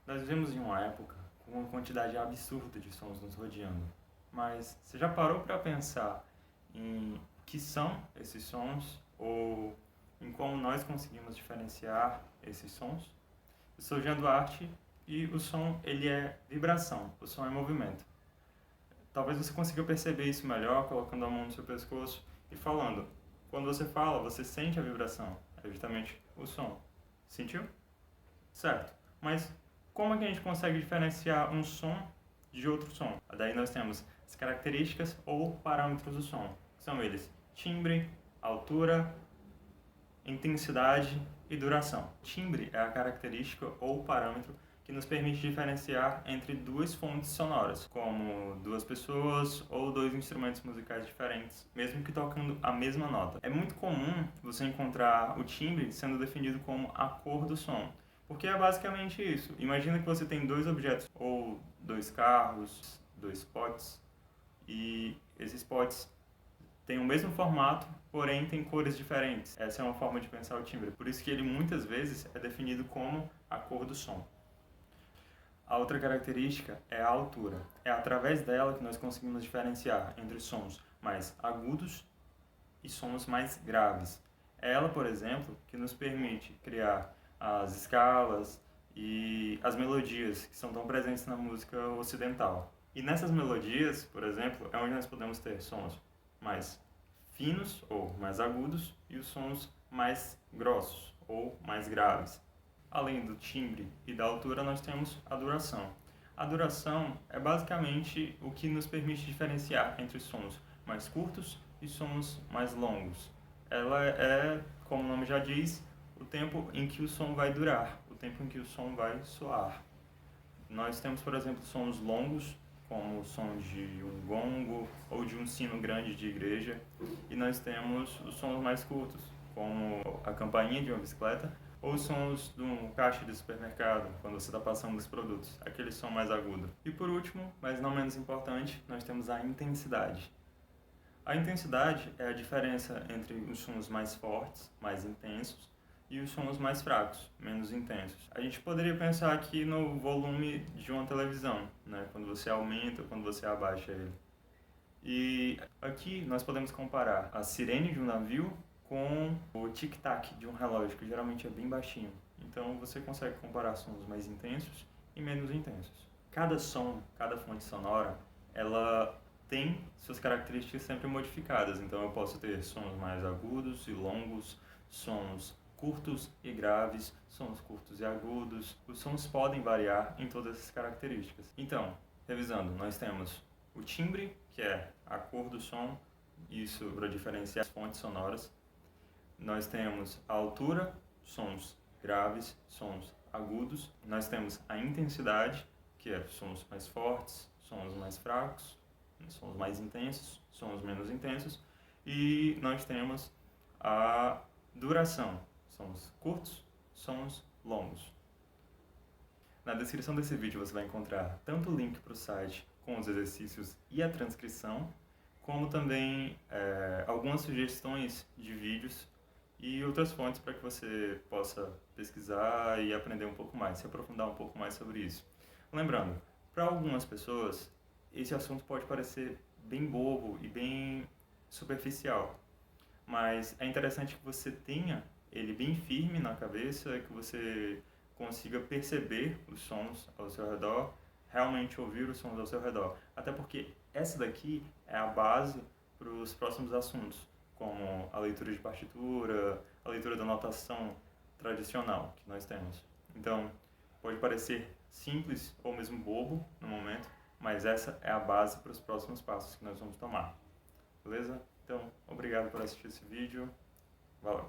Nós vivemos em uma época com uma quantidade absurda de sons nos rodeando, mas você já parou para pensar em o que são esses sons ou em como nós conseguimos diferenciar esses sons? Eu sou Jean Duarte e o som ele é vibração, o som é movimento. Talvez você consiga perceber isso melhor colocando a mão no seu pescoço e falando. Quando você fala, você sente a vibração, é justamente o som. Sentiu? Certo. Mas como é que a gente consegue diferenciar um som de outro som? Daí nós temos as características ou parâmetros do som. São eles timbre, altura, intensidade e duração. Timbre é a característica ou parâmetro que nos permite diferenciar entre duas fontes sonoras, como duas pessoas ou dois instrumentos musicais diferentes, mesmo que tocando a mesma nota. É muito comum você encontrar o timbre sendo definido como a cor do som, porque é basicamente isso. Imagina que você tem dois objetos, ou dois carros, dois potes, e esses potes têm o mesmo formato, porém têm cores diferentes. Essa é uma forma de pensar o timbre. Por isso que ele muitas vezes é definido como a cor do som. A outra característica é a altura. É através dela que nós conseguimos diferenciar entre sons mais agudos e sons mais graves. É ela, por exemplo, que nos permite criar as escalas e as melodias que são tão presentes na música ocidental. E nessas melodias, por exemplo, é onde nós podemos ter sons mais finos ou mais agudos e os sons mais grossos ou mais graves. Além do timbre e da altura, nós temos a duração. A duração é basicamente o que nos permite diferenciar entre sons mais curtos e sons mais longos. Ela é, como o nome já diz, o tempo em que o som vai durar, o tempo em que o som vai soar. Nós temos, por exemplo, sons longos, como o som de um gongo ou de um sino grande de igreja, e nós temos os sons mais curtos, como a campainha de uma bicicleta ou os sons de um caixa de supermercado, quando você está passando os produtos, aquele som mais agudo. E por último, mas não menos importante, nós temos a intensidade. A intensidade é a diferença entre os sons mais fortes, mais intensos, e os sons mais fracos, menos intensos. A gente poderia pensar aqui no volume de uma televisão, né? Quando você aumenta, quando você abaixa ele. E aqui nós podemos comparar a sirene de um navio com o tic-tac de um relógio, que geralmente é bem baixinho. Então você consegue comparar sons mais intensos e menos intensos. Cada som, cada fonte sonora, ela tem suas características sempre modificadas. Então eu posso ter sons mais agudos e longos, sons curtos e graves, sons curtos e agudos. Os sons podem variar em todas essas características. Então, revisando, nós temos o timbre, que é a cor do som, isso para diferenciar as fontes sonoras. Nós temos a altura, sons graves, sons agudos. Nós temos a intensidade, que é sons mais fortes, sons mais fracos, sons mais intensos, sons menos intensos. E nós temos a duração, sons curtos, sons longos. Na descrição desse vídeo você vai encontrar tanto o link para o site com os exercícios e a transcrição, como também algumas sugestões de vídeos e outras fontes para que você possa pesquisar e aprender um pouco mais, se aprofundar um pouco mais sobre isso. Lembrando, para algumas pessoas, esse assunto pode parecer bem bobo e bem superficial, mas é interessante que você tenha ele bem firme na cabeça, que você consiga perceber os sons ao seu redor, realmente ouvir os sons ao seu redor. Até porque essa daqui é a base para os próximos assuntos, como a leitura de partitura, a leitura da notação tradicional que nós temos. Então, pode parecer simples ou mesmo bobo no momento, mas essa é a base para os próximos passos que nós vamos tomar. Beleza? Então, obrigado por assistir esse vídeo. Valeu!